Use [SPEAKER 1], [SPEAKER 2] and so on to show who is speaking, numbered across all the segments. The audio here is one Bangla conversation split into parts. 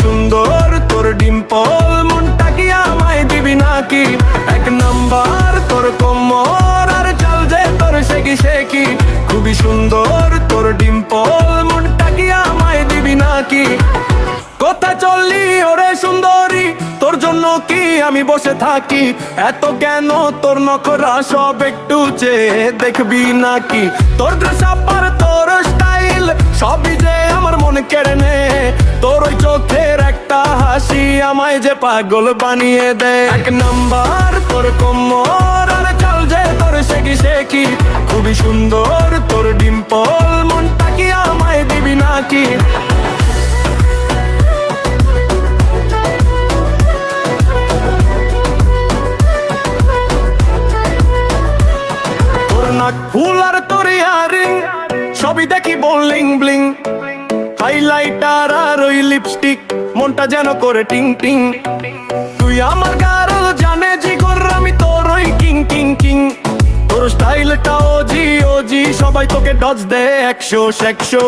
[SPEAKER 1] সুন্দর তোর ডিম্পল, মনটা কি আমায় দিবি নাকি? এক নাম্বার তোর কোমর আর চাল যে তোর শেকি শেকি, খুবই সুন্দর তোর ডিম্পল, মনটা কি আমায় দিবি নাকি? কোথা চললি ওরে সুন্দরী, তোর জন্য কি আমি বসে থাকি? এত কেন তোর নখরা, সব একটু চেয়ে দেখবি নাকি? তোর ড্রেস আপ আর তোর স্টাইল সবই যে আমার মন কেড়ে নে, তোর ওই চোখের একটা হাসি আমায় যে পাগল বানিয়ে দে। এক নাম্বার তোর কোমর আর চাল যে তোর শেকি শেকি, খুবই সুন্দর তোর ডিম্পল, মনটা কি আমায় দিবি নাকি? ফুল আর তোর ইয়ারিং সবই দেখি বোলিং ব্লিং, হাইলাইটার আর ওই লিপস্টিক, মনটা যেন করে টিং টিং। তুই আমার গার্ল জানে জিগর, আমি তোর ওই কিং কিং কিং, তোর স্টাইলটা ওজি ওজি, সবাই তোকে ডজ দে 100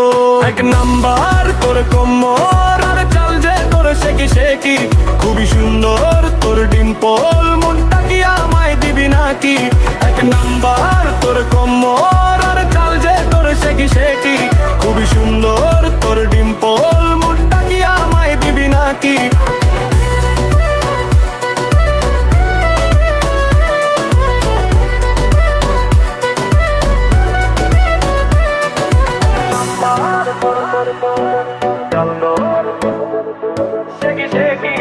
[SPEAKER 1] এক নাম্বার তোর কোমর আর চাল যে তোর শেকি শেকি, খুবই সুন্দর তোর ডিম্পল, মনটা কি আমায় দিবি নাকি? এক নাম্বার তোর কোমর আর চাল যে তোর শেকি শেকি, খুবই সুন্দর তোর ডিম্পল, মনটা কি আমায় দিবি নাকি? Shake it, shake it.